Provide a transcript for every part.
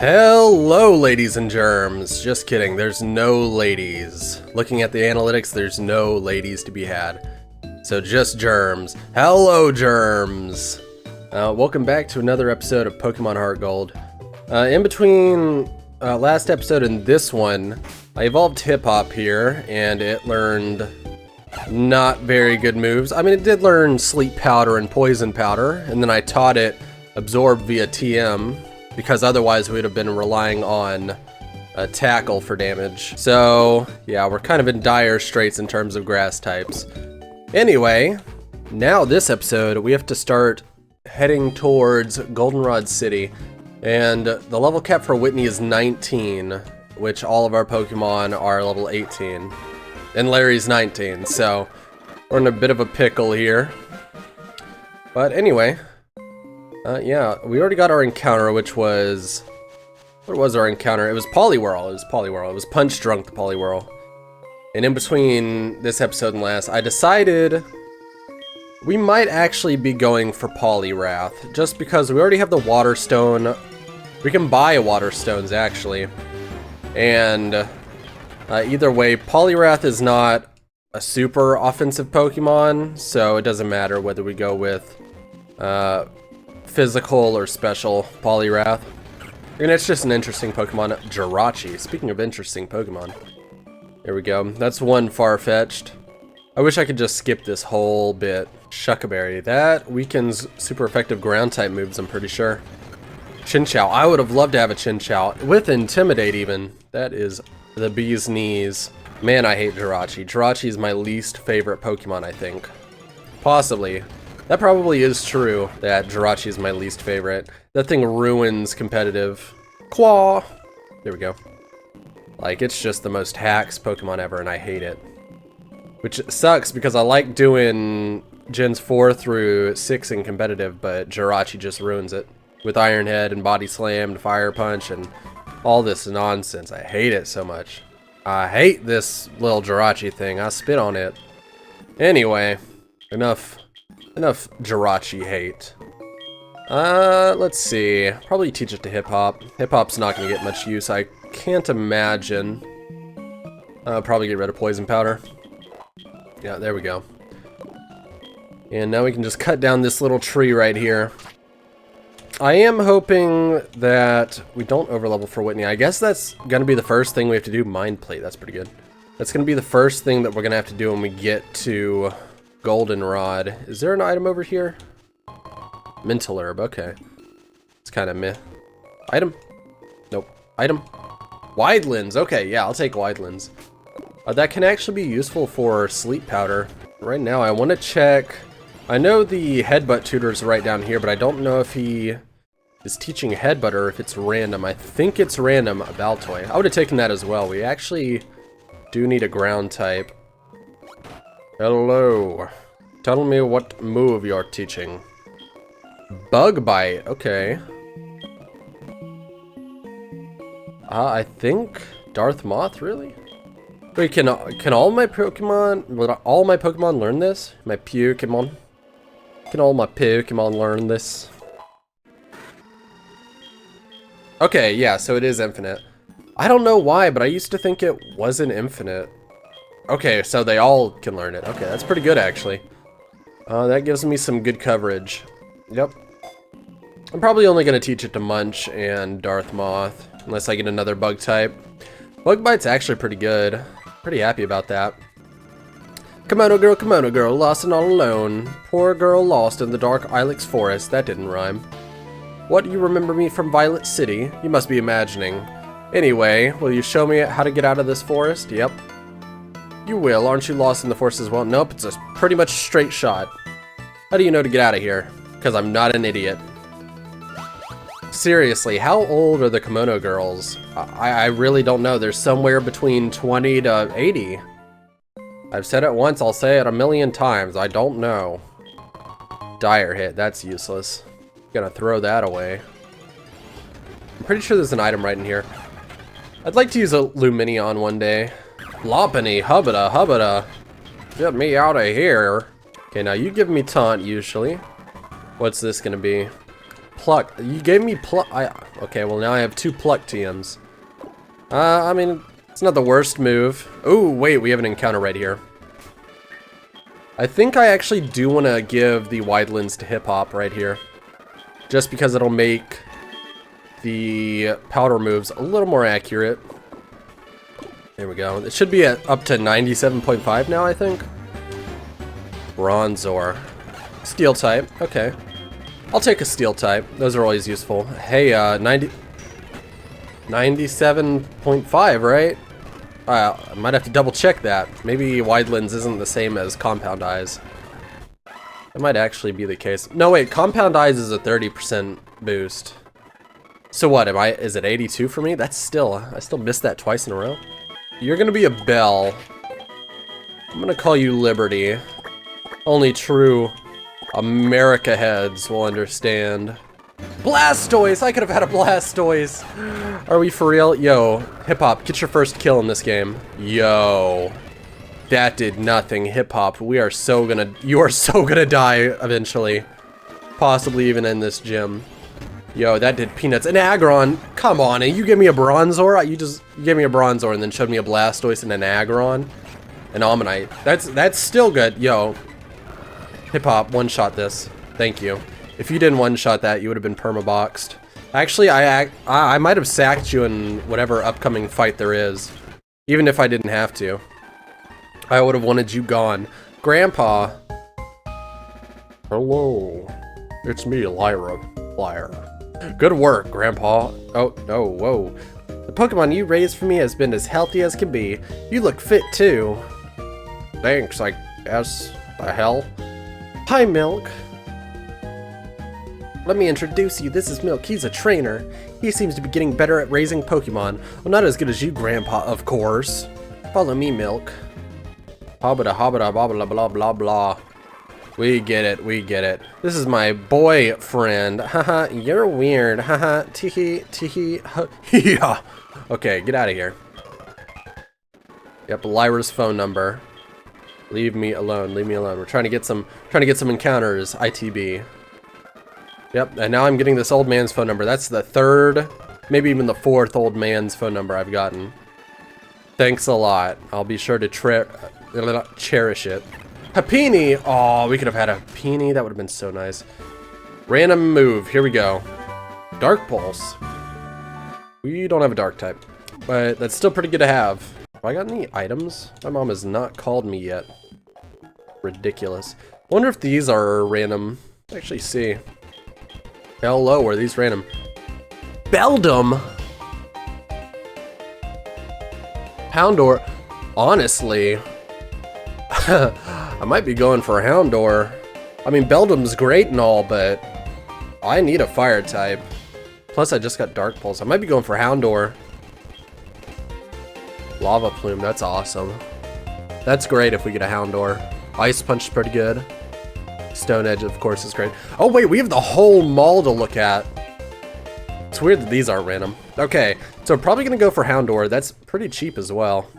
Hello, ladies and germs. Just kidding, there's no ladies. Looking at the analytics, there's no ladies to be had. So just germs. Hello, germs. Welcome back to another episode of Pokemon HeartGold. In between last episode and this one, I evolved Hip Hop here, and it learned not very good moves. I mean, it did learn Sleep Powder and Poison Powder, and then I taught it Absorb via TM, because otherwise we would have been relying on a Tackle for damage. So yeah, we're kind of in dire straits in terms of grass types. Anyway, now this episode we have to start heading towards Goldenrod City, and the level cap for Whitney is 19, which all of our Pokemon are level 18, and Larry's 19, so we're in a bit of a pickle here. But anyway, yeah, we already got our encounter, which was... What was our encounter? It was Poliwhirl. It was Punch Drunk the Poliwhirl. And in between this episode and last, I decided we might actually be going for Poliwrath, just because we already have the Water Stone. We can buy Water Stones, actually. And either way, Poliwrath is not a super offensive Pokemon, so it doesn't matter whether we go with physical or special Poliwrath. And it's just an interesting Pokemon. Jirachi. Speaking of interesting Pokemon. There we go. That's one Farfetch'd. I wish I could just skip this whole bit. Shuckaberry. That weakens super effective ground type moves, I'm pretty sure. Chinchou. I would have loved to have a Chinchou. With Intimidate even. That is the bee's knees. Man, I hate Jirachi. Jirachi is my least favorite Pokemon, I think. Possibly. That probably is true, that Jirachi is my least favorite. That thing ruins competitive. Claw! There we go. Like, it's just the most hacks Pokemon ever, and I hate it. Which sucks, because I like doing Gens 4 through 6 in competitive, but Jirachi just ruins it. With Iron Head and Body Slam and Fire Punch and all this nonsense. I hate it so much. I hate this little Jirachi thing. I spit on it. Anyway, enough Jirachi hate. Let's see. Probably teach it to Hip Hop. Hip Hop's not going to get much use, I can't imagine. Probably get rid of Poison Powder. Yeah, there we go. And now we can just cut down this little tree right here. I am hoping that we don't overlevel for Whitney. I guess that's going to be the first thing we have to do. Mind Plate, that's pretty good. That's going to be the first thing that we're going to have to do when we get to Goldenrod. Is there an item over here? Mental Herb, okay. It's kind of meh. Item? Nope. Item? Wide Lens, okay, yeah, I'll take Wide Lens. That can actually be useful for Sleep Powder. Right now, I want to check... I know the Headbutt tutor is right down here, but I don't know if he is teaching Headbutt or if it's random. I think it's random, Baltoy. I would have taken that as well. We actually do need a ground type. Hello. Tell me what move you're teaching. Bug Bite, okay. I think Darth Moth, really? Wait, can all my Pokemon learn this? My Pokemon? Can all my Pokemon learn this? Okay, yeah, so it is infinite. I don't know why, but I used to think it wasn't infinite. Okay, so they all can learn it. Okay, that's pretty good, actually. That gives me some good coverage. Yep. I'm probably only going to teach it to Munch and Darth Moth, unless I get another bug type. Bug Bite's actually pretty good. Pretty happy about that. Kimono girl, lost and all alone. Poor girl lost in the dark Ilex forest. That didn't rhyme. What, you remember me from Violet City? You must be imagining. Anyway, will you show me how to get out of this forest? Yep. You will. Aren't you lost in the forest as well? Nope, it's a pretty much straight shot. How do you know to get out of here? Because I'm not an idiot. Seriously, how old are the Kimono girls? I really don't know. There's somewhere between 20 to 80. I've said it once, I'll say it a million times. I don't know. Dire Hit, that's useless. Gonna throw that away. I'm pretty sure there's an item right in here. I'd like to use a Lumineon one day. Lopunny, hubbada. Get me out of here. Okay, now you give me taunt usually. What's this gonna be? pluck. You gave me pluck. Okay, well now I have 2 pluck TMs. I mean, it's not the worst move. Oh, wait, we have an encounter right here. I think I actually do want to give the wide lens to Hip Hop right here. Just because it'll make the powder moves a little more accurate. There we go. It should be at up to 97.5 now, I think. Bronzor. Steel type. Okay. I'll take a steel type. Those are always useful. Hey, 97.5, right? I might have to double check that. Maybe wide lens isn't the same as compound eyes. That might actually be the case. No, wait, compound eyes is a 30% boost. So what, is it 82 for me? That's still, I still missed that twice in a row. You're gonna be a Bell. I'm gonna call you Liberty. Only true America heads will understand. Blastoise! I could have had a Blastoise! Are we for real? Yo, Hip Hop, get your first kill in this game. Yo. That did nothing. Hip Hop, you are so gonna die eventually. Possibly even in this gym. Yo, that did peanuts. An Aggron! Come on, and you give me a Bronzor? You gave me a Bronzor and then showed me a Blastoise and an Aggron? An Omanyte. That's still good. Yo. Hip Hop, one-shot this. Thank you. If you didn't one-shot that, you would have been permaboxed. Actually, I might have sacked you in whatever upcoming fight there is. Even if I didn't have to. I would have wanted you gone. Grandpa. Hello. It's me, Lyra. Good work, Grandpa. Oh, no, whoa. The Pokemon you raised for me has been as healthy as can be. You look fit, too. Thanks, I guess. The hell? Hi, Milk. Let me introduce you. This is Milk. He's a trainer. He seems to be getting better at raising Pokemon. Well, not as good as you, Grandpa, of course. Follow me, Milk. Hobbida, hobbida, blah, blah, blah, blah. We get it, we get it. This is my boyfriend. Haha, you're weird. Haha, teehee, teehee, yeah. Okay, get out of here. Yep, Lyra's phone number. Leave me alone, leave me alone. We're trying to get some encounters, ITB. Yep, and now I'm getting this old man's phone number. That's the 3rd, maybe even the 4th old man's phone number I've gotten. Thanks a lot. I'll be sure to cherish it. Happiny! Oh, we could have had a Happiny. That would have been so nice. Random move. Here we go. Dark Pulse. We don't have a dark type, but that's still pretty good to have. Have I got any items? My mom has not called me yet. Ridiculous. I wonder if these are random. Let's actually see. Hello, are these random? Beldum! Houndour. Honestly, I might be going for a Houndour. I mean, Beldum's great and all, but I need a fire type. Plus, I just got Dark Pulse. I might be going for Houndour. Lava Plume, that's awesome. That's great if we get a Houndour. Ice Punch is pretty good. Stone Edge, of course, is great. Oh, wait, we have the whole mall to look at. It's weird that these aren't random. Okay, so we're probably going to go for Houndour. That's pretty cheap as well.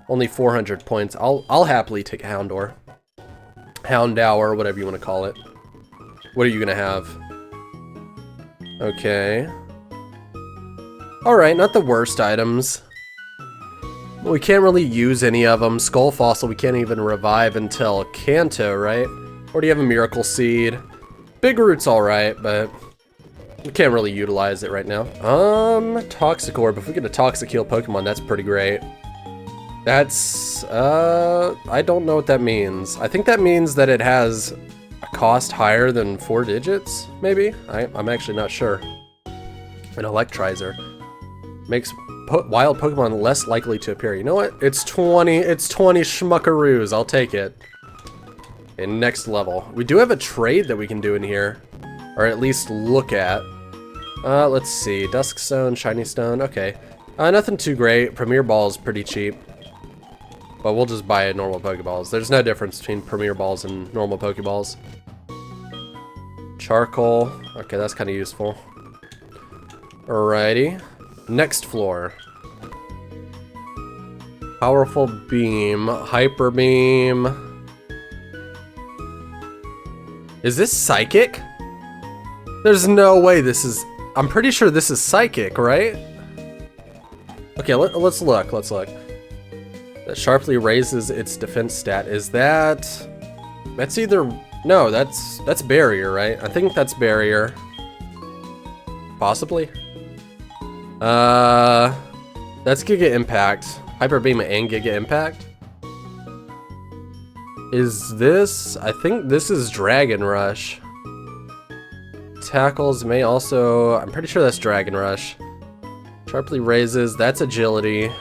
Only 400 points. I'll happily take a Houndour. Houndour, whatever you want to call it. What are you going to have? Okay. Alright, not the worst items. We can't really use any of them. Skull Fossil, we can't even revive until Kanto, right? Or do you have a Miracle Seed? Big Root's alright, but we can't really utilize it right now. Toxic Orb. If we get a Toxic Heal Pokemon, that's pretty great. That's, I don't know what that means. I think that means that it has a cost higher than 4 digits, maybe? I'm actually not sure. An Electrizer. Makes wild Pokemon less likely to appear. You know what? It's 20 schmuckaroos. I'll take it. Okay, next level. We do have a trade that we can do in here. Or at least look at. Let's see. Dusk Stone, Shiny Stone. Okay. Nothing too great. Premier Ball's pretty cheap. But we'll just buy normal Pokeballs. There's no difference between Premier Balls and normal Pokeballs. Charcoal. Okay, that's kind of useful. Alrighty. Next floor. Powerful Beam. Hyper Beam. Is this Psychic? There's no way this is... I'm pretty sure this is psychic, right? Okay, let's look. That sharply raises its defense stat. Is that... That's either... No, that's barrier, right? I think that's barrier. Possibly. That's Giga Impact. Hyper Beam and Giga Impact. Is this... I think this is Dragon Rush. Tackles may also... I'm pretty sure that's Dragon Rush. Sharply raises, that's Agility.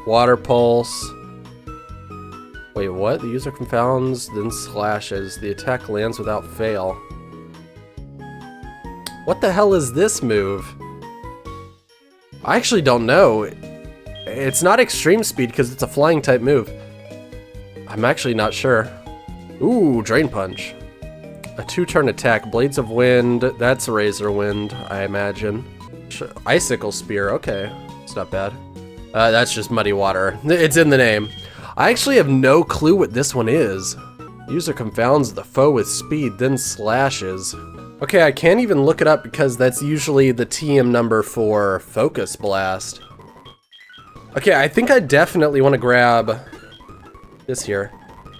Water Pulse. Wait, what? The user confounds, then slashes. The attack lands without fail. What the hell is this move? I actually don't know. It's not extreme speed because it's a flying type move. I'm actually not sure. Ooh, Drain Punch. A 2-turn attack. Blades of Wind. That's Razor Wind, I imagine. Icicle Spear. Okay. It's not bad. That's just Muddy Water. It's in the name. I actually have no clue what this one is. User confounds the foe with speed, then slashes. Okay, I can't even look it up because that's usually the TM number for Focus Blast. Okay, I think I definitely want to grab this here.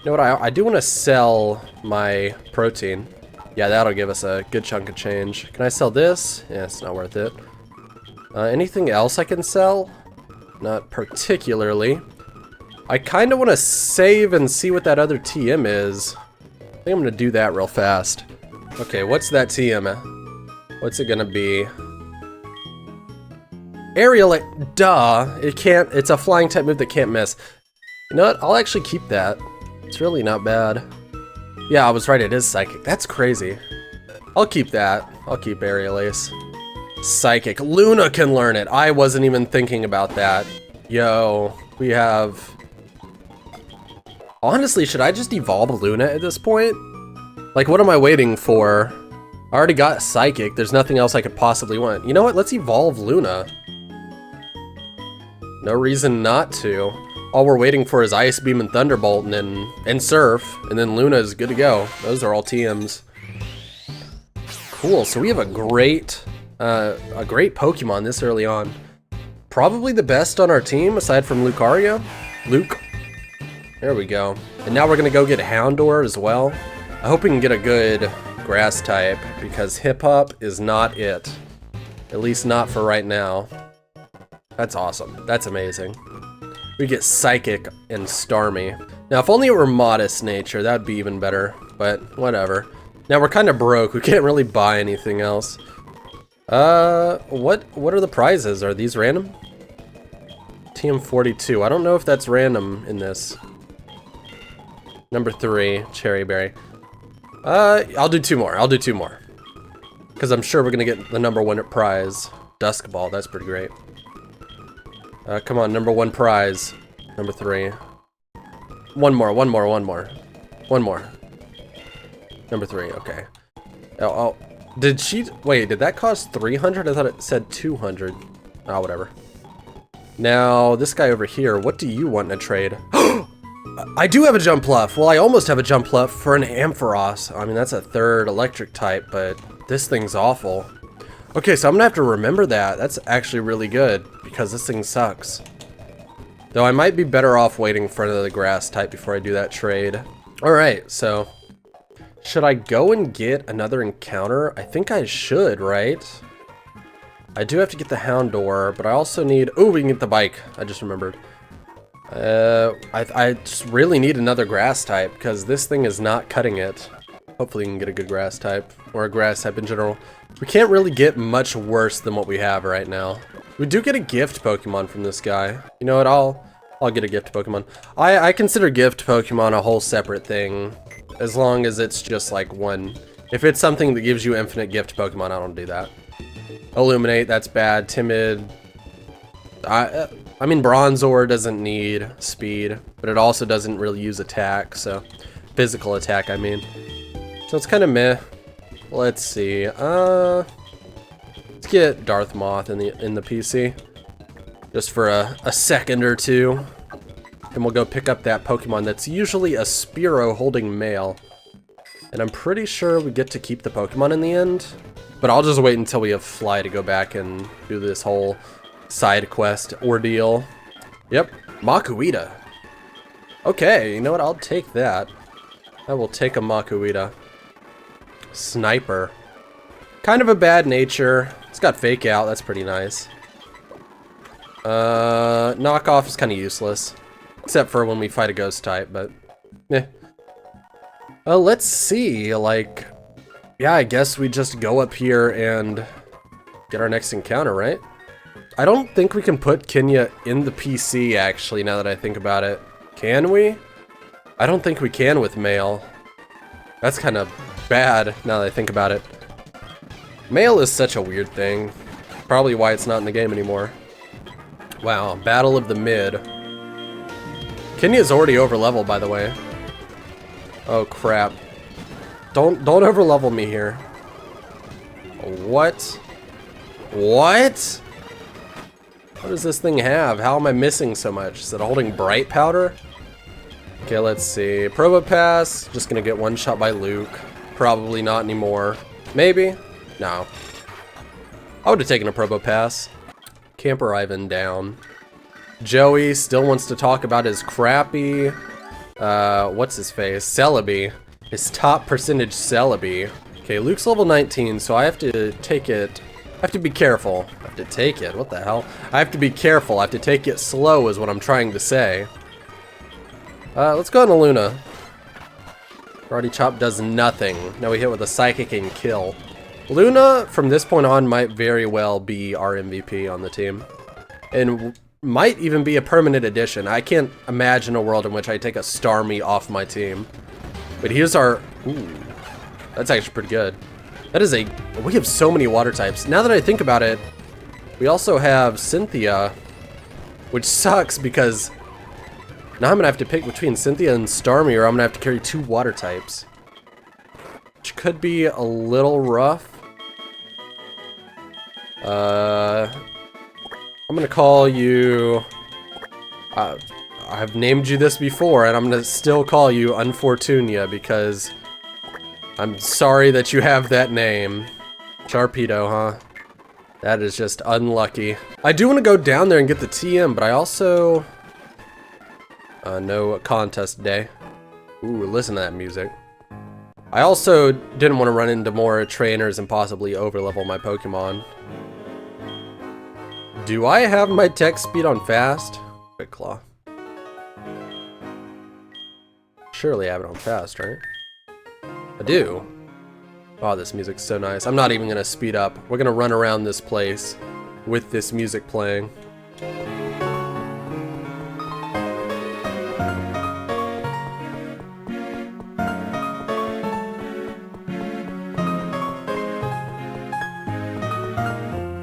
You know what, I do want to sell my protein. Yeah, that'll give us a good chunk of change. Can I sell this? Yeah, it's not worth it. Anything else I can sell? Not particularly. I kind of want to save and see what that other TM is. I think I'm going to do that real fast. Okay, what's that TM? What's it going to be? Aerial, duh. It's a flying type move that can't miss. You know what? I'll actually keep that. It's really not bad. Yeah, I was right, it is Psychic. That's crazy. I'll keep that. I'll keep Aerial Ace. Psychic. Luna can learn it. I wasn't even thinking about that. Yo, we have... Honestly, should I just evolve Luna at this point? Like, what am I waiting for? I already got Psychic. There's nothing else I could possibly want. You know what? Let's evolve Luna. No reason not to. All we're waiting for is Ice Beam and Thunderbolt and Surf, and then Luna is good to go. Those are all TMs. Cool, so we have a great Pokemon this early on. Probably the best on our team, aside from Lucario. Luke. There we go. And now we're gonna go get Houndour as well. I hope we can get a good grass type, because Hip Hop is not it. At least not for right now. That's awesome. That's amazing. We get Psychic and Starmie. Now, if only it were Modest Nature, that'd be even better, but whatever. Now, we're kind of broke. We can't really buy anything else. What are the prizes? Are these random? TM42. I don't know if that's random in this. Number 3, Cherry Berry. I'll do 2 more. I'll do 2 more. Because I'm sure we're going to get the number 1 prize. Dusk Ball, that's pretty great. Come on, number 1 prize. Number 3. One more. Number 3, okay. Oh, did she, wait, did that cost 300? I thought it said 200. Oh, whatever. Now, this guy over here, what do you want in a trade? I do have a Jumpluff. Well, I almost have a Jumpluff for an Ampharos. I mean, that's a 3rd electric type, but this thing's awful. Okay, so I'm gonna have to remember that. That's actually really good, because this thing sucks. Though I might be better off waiting for another grass type before I do that trade. Alright, so... should I go and get another encounter? I think I should, right? I do have to get the Houndour, but I also need... oh, we can get the bike. I just remembered. I just really need another grass type, because this thing is not cutting it. Hopefully we can get a good grass type, or a grass type in general. We can't really get much worse than what we have right now. We do get a gift Pokemon from this guy. You know what, I'll get a gift Pokemon. I consider gift Pokemon a whole separate thing, as long as it's just like one. If it's something that gives you infinite gift Pokemon, I don't do that. Illuminate, that's bad. Timid. I mean, Bronzor doesn't need speed, but it also doesn't really use attack, so... physical attack, I mean. So it's kind of meh. Let's see. Let's get Darth Moth in the PC. Just for a second or two. And we'll go pick up that Pokemon that's usually a Spearow holding male. And I'm pretty sure we get to keep the Pokemon in the end. But I'll just wait until we have Fly to go back and do this whole side quest ordeal. Yep, Makuita. Okay, you know what? I'll take that. I will take a Makuita. Sniper. Kind of a bad nature. It's got Fake Out. That's pretty nice. Knockoff is kind of useless. Except for when we fight a ghost type, but eh. Let's see, like, yeah, I guess we just go up here and get our next encounter, right? I don't think we can put Kenya in the PC, actually, now that I think about it. Can we? I don't think we can with mail. That's kind of bad, now that I think about it. Mail is such a weird thing. Probably why it's not in the game anymore. Wow, Battle of the Mid. Kenya's already over leveled, by the way. Oh crap. Don't over-level me here. What? What? What does this thing have? How am I missing so much? Is it holding Bright Powder? Okay, let's see. Probopass, just gonna get one shot by Luke. Probably not anymore. Maybe? No. I would have taken a Probopass. Camper Ivan down. Joey still wants to talk about his crappy, what's his face? Celebi. His top percentage Celebi. Okay, Luke's level 19, so I have to take it. I have to be careful. I have to take it. What the hell? I have to be careful. I have to take it slow is what I'm trying to say. Let's go into Luna. Karate Chop does nothing. Now we hit with a Psychic and kill. Luna, from this point on, might very well be our MVP on the team. And might even be a permanent addition. I can't imagine a world in which I take a Starmie off my team. But here's our... Ooh, that's actually pretty good. That is a... We have so many water types. Now that I think about it, we also have Cynthia, which sucks because now I'm going to have to pick between Cynthia and Starmie, or I'm going to have to carry 2 water types. Which could be a little rough. I'm gonna call you, I've named you this before, and I'm gonna still call you Unfortunia because I'm sorry that you have that name. Sharpedo, huh? That is just unlucky. I do want to go down there and get the TM, but I also... no contest day. Ooh, listen to that music. I also didn't want to run into more trainers and possibly overlevel my Pokemon. Do I have my tech speed on fast? Quick Claw. Surely I have it on fast, right? I do. Oh, this music's so nice. I'm not even gonna speed up. We're gonna run around this place with this music playing.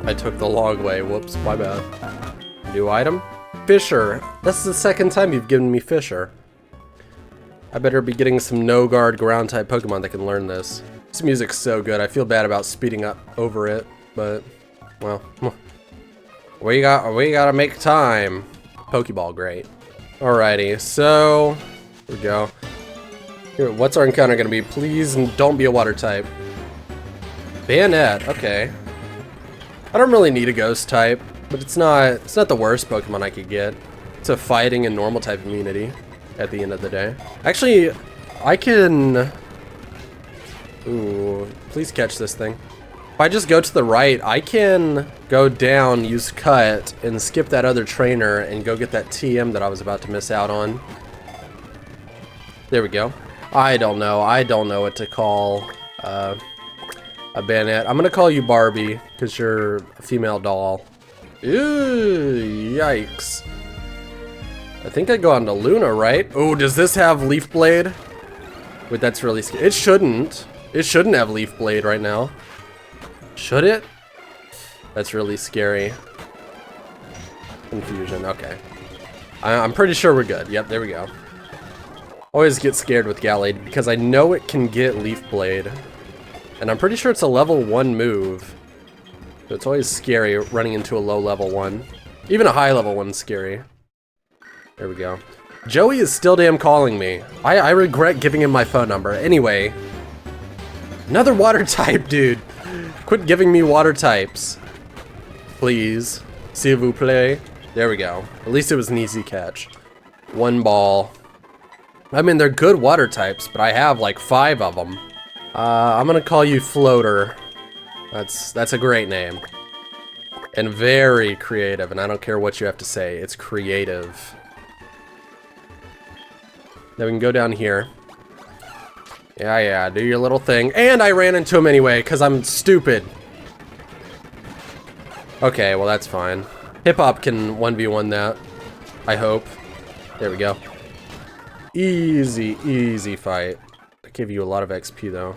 I took the long way. Whoops, my bad. New item? Fisher. That's the second time you've given me Fisher. I better be getting some no-guard ground-type Pokemon that can learn this. This music's so good. I feel bad about speeding up over it, but, well, we gotta make time. Pokeball, great. Alrighty, so, here we go. Here, what's our encounter gonna be? Please don't be a water type. Bayonet, okay. I don't really need a ghost type, but it's not the worst Pokemon I could get. It's a fighting and normal type immunity at the end of the day. Actually, I can... Ooh, please catch this thing. If I just go to the right, I can go down, use Cut, and skip that other trainer and go get that TM that I was about to miss out on. There we go. I don't know what to call a Bayonet. I'm gonna call you Barbie, because you're a female doll. Ooh, yikes. I think I go on to Luna, right? Oh, does this have Leaf Blade? Wait, that's really scary. It shouldn't. It shouldn't have Leaf Blade right now. Should it? That's really scary. Confusion, okay. I'm pretty sure we're good. Yep, there we go. Always get scared with Gallade because I know it can get Leaf Blade. And I'm pretty sure it's a level 1 move. So it's always scary running into a low level 1. Even a high level 1's scary. There we go. Joey is still damn calling me. I regret giving him my phone number. Anyway, Another water type, dude. Quit giving me water types. Please. S'il vous plaît. There we go. At least it was an easy catch. 1 ball. I mean, they're good water types, but I have like 5 of them. I'm gonna call you Floater. That's a great name. And very creative, and I don't care what you have to say. It's creative. Then we can go down here. Yeah, do your little thing. And I ran into him anyway, because I'm stupid. Okay, well that's fine. Hip-Hop can 1v1 that. I hope. There we go. Easy, easy fight. I gave you a lot of XP though.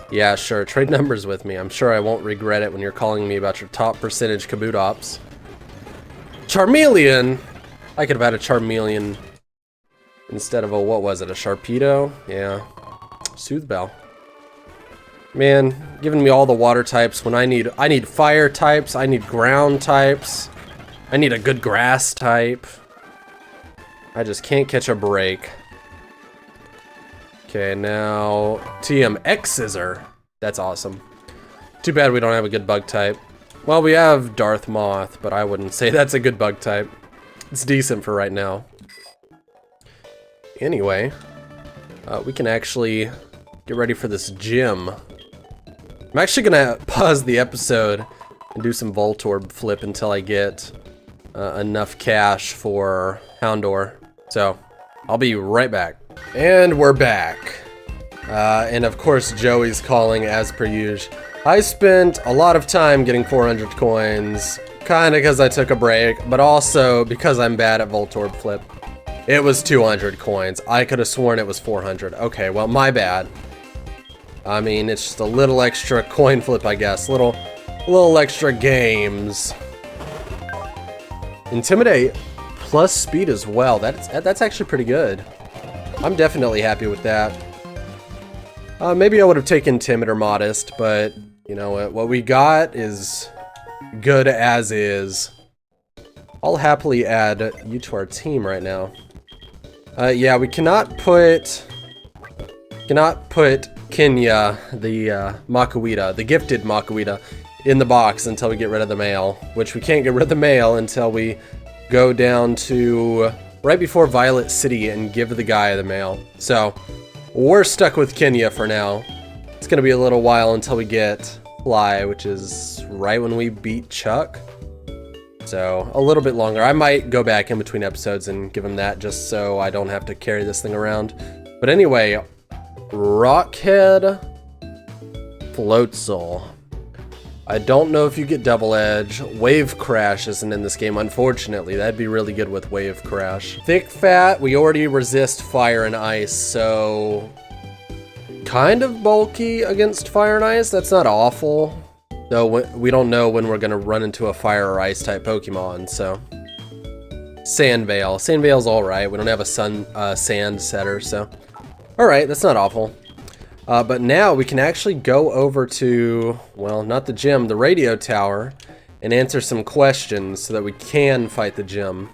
Yeah, sure. Trade numbers with me. I'm sure I won't regret it when you're calling me about your top percentage Kabootops. Charmeleon! I could have had a Charmeleon instead of a, what was it, a Sharpedo? Yeah. Soothe Bell. Man, giving me all the water types when I need fire types, I need ground types, I need a good grass type. I just can't catch a break. Okay, now TMX Scissor. That's awesome. Too bad we don't have a good bug type. Well, we have Darth Moth, but I wouldn't say that's a good bug type. It's decent for right now. Anyway, we can actually get ready for this gym. I'm actually gonna pause the episode and do some Voltorb flip until I get enough cash for Houndour. So, I'll be right back. And we're back. And of course, Joey's calling as per usual. I spent a lot of time getting 400 coins, kinda because I took a break, but also because I'm bad at Voltorb flip. It was 200 coins. I could have sworn it was 400. Okay, well, my bad. I mean, it's just a little extra coin flip, I guess. Little extra games. Intimidate plus speed as well. That's actually pretty good. I'm definitely happy with that. Maybe I would have taken timid or modest, but you know what we got is good as is. I'll happily add you to our team right now. Yeah, we cannot put Kenya, the Makuita, the gifted Makuita, in the box until we get rid of the male, which we can't get rid of the male until we go down to right before Violet City and give the guy the male. So we're stuck with Kenya for now. It's gonna be a little while until we get Fly, which is right when we beat Chuck. So a little bit longer. I might go back in between episodes and give him that just so I don't have to carry this thing around. But anyway, Rockhead, Floatzel. I don't know if you get Double Edge. Wave Crash isn't in this game, unfortunately. That'd be really good with Wave Crash. Thick Fat, we already resist fire and ice, so kind of bulky against fire and ice. That's not awful, though we don't know when we're gonna run into a fire or ice type Pokemon, so. Sandvale. Sandvale's alright. We don't have a sand setter, so. Alright, that's not awful. But now we can actually go over to, well, not the gym, the radio tower, and answer some questions so that we can fight the gym.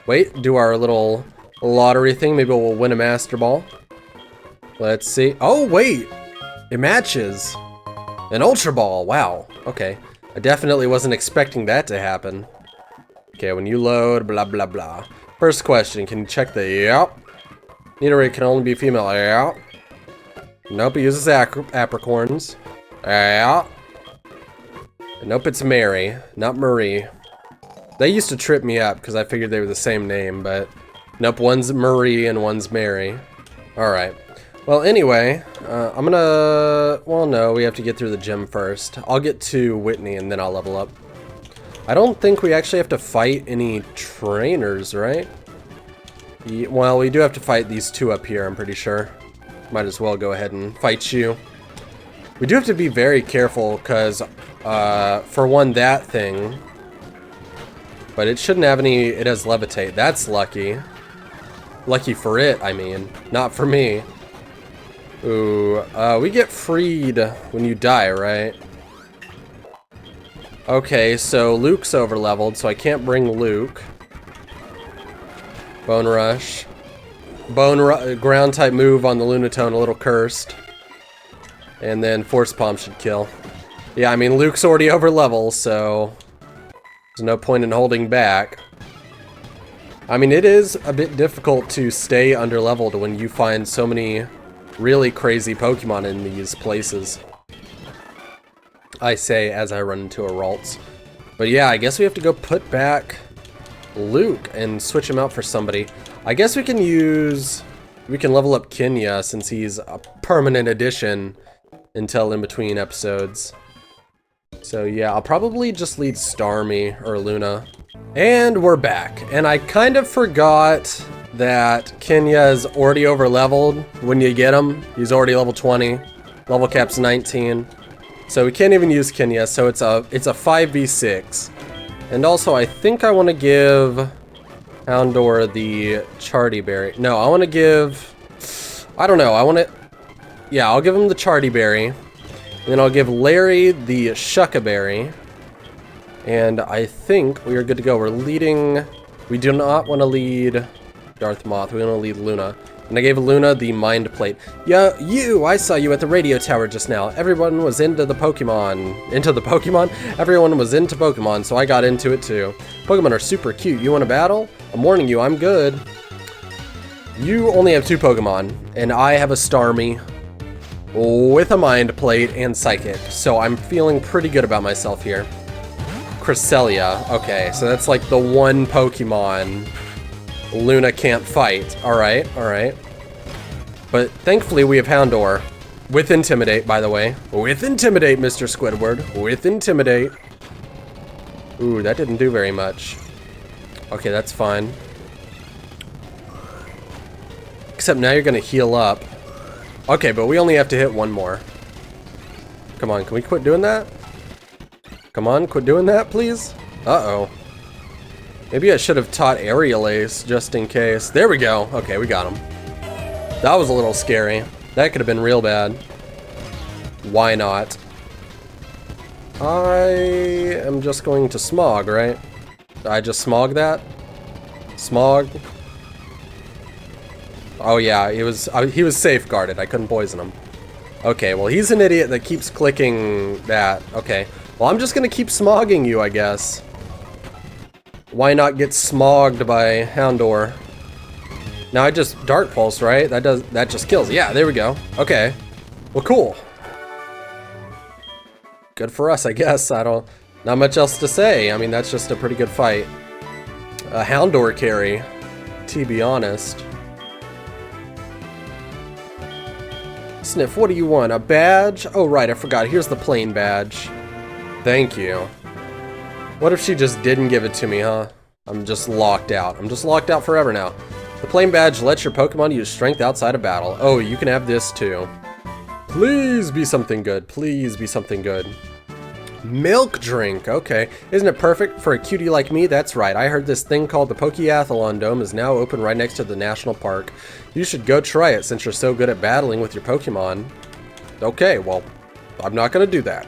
Wait, do our little lottery thing. Maybe we'll win a Master Ball. Let's see. Oh, wait. It matches. An Ultra Ball. Wow. Okay. I definitely wasn't expecting that to happen. Okay, when you load, blah, blah, blah. First question, can you check the, yep. Nidorate can only be female, yep. Nope, it uses apricorns. Yeah. Nope, it's Mary, not Marie. They used to trip me up because I figured they were the same name, but nope, one's Marie and one's Mary. Alright. Well, anyway, I'm gonna... Well, no, we have to get through the gym first. I'll get to Whitney and then I'll level up. I don't think we actually have to fight any trainers, right? Well, we do have to fight these two up here, I'm pretty sure. Might as well go ahead and fight you. We do have to be very careful because, for one, that thing. But it shouldn't have any, it has levitate. That's lucky. Lucky for it, I mean. Not for me. Ooh, we get freed when you die, right? Okay, so Luke's over-leveled, so I can't bring Luke. Bone Rush. Ground type move on the Lunatone, a little cursed. And then Force Palm should kill. Yeah, I mean, Luke's already over level, so there's no point in holding back. I mean, it is a bit difficult to stay under leveled when you find so many really crazy Pokemon in these places. I say as I run into a Ralts. But yeah, I guess we have to go put back Luke and switch him out for somebody. I guess we can level up Kenya since he's a permanent addition until in between episodes. So yeah, I'll probably just lead Starmie or Luna. And we're back. And I kind of forgot that Kenya is already over leveled when you get him. He's already level 20. Level cap's 19. So we can't even use Kenya, so it's a 5v6. And also I think I want to give Houndour the Charty Berry. No, I want to give, I don't know, yeah, I'll give him the Charty Berry. And then I'll give Larry the Shucka Berry. And I think we are good to go. We're leading, we do not want to lead Darth Moth, we want to lead Luna. And I gave Luna the Mind Plate. Yeah, I saw you at the radio tower just now. Everyone was into the Pokemon. Everyone was into Pokemon, so I got into it too. Pokemon are super cute. You want to battle? I'm warning you, I'm good. You only have 2 Pokemon, and I have a Starmie with a Mind Plate and Psychic, so I'm feeling pretty good about myself here. Cresselia. Okay, so that's like the one Pokemon Luna can't fight. Alright, alright. But thankfully we have Houndour. With Intimidate, by the way. With Intimidate, Mr. Squidward. With Intimidate. Ooh, that didn't do very much. Okay, that's fine. Except now you're gonna heal up. Okay, but we only have to hit one more. Come on, can we quit doing that? Come on, quit doing that, please? Uh-oh. Maybe I should have taught Aerial Ace just in case. There we go. Okay, we got him. That was a little scary. That could have been real bad. Why not? I am just going to Smog, right? I just Smog that? Smog? Oh yeah, he was safeguarded. I couldn't poison him. Okay, well he's an idiot that keeps clicking that. Okay. Well, I'm just gonna keep smogging you, I guess. Why not get smogged by Houndour? Now I just Dark Pulse, right? That just kills. Yeah, there we go. Okay. Well, cool. Good for us, I guess. Not much else to say. I mean, that's just a pretty good fight. A Houndour carry, to be honest. Sniff, what do you want? A badge? Oh, right, I forgot. Here's the plain badge. Thank you. What if she just didn't give it to me, huh? I'm just locked out. I'm just locked out forever now. The plain badge lets your Pokemon use strength outside of battle. Oh, you can have this too. Please be something good. Please be something good. Milk drink. Okay. Isn't it perfect for a cutie like me? That's right. I heard this thing called the Pokeathlon Dome is now open right next to the national park. You should go try it since you're so good at battling with your Pokemon. Okay, well, I'm not going to do that.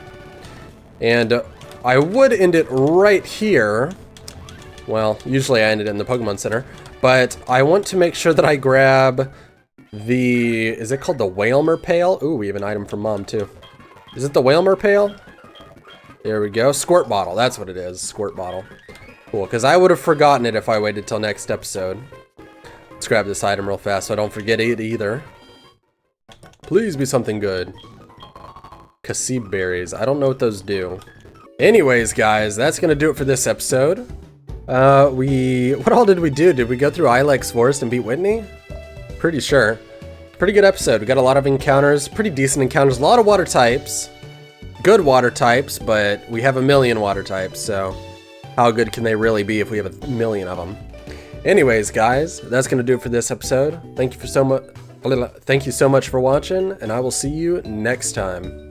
And I would end it right here. Well, usually I end it in the Pokemon Center. But I want to make sure that I grab the... Is it called the Whalmer Pail? Ooh, we have an item from Mom, too. Is it the Whalmer Pail? There we go. Squirt Bottle. That's what it is. Squirt Bottle. Cool, because I would have forgotten it if I waited till next episode. Let's grab this item real fast so I don't forget it either. Please be something good. Casib berries. I don't know what those do. Anyways, guys, that's going to do it for this episode. What all did we do? Did we go through Ilex Forest and beat Whitney? Pretty sure. Pretty good episode. We got a lot of encounters, pretty decent encounters, a lot of water types. Good water types, but we have 1,000,000 water types, so how good can they really be if we have 1,000,000 of them? Anyways, guys, that's going to do it for this episode. Thank you so much for watching, and I will see you next time.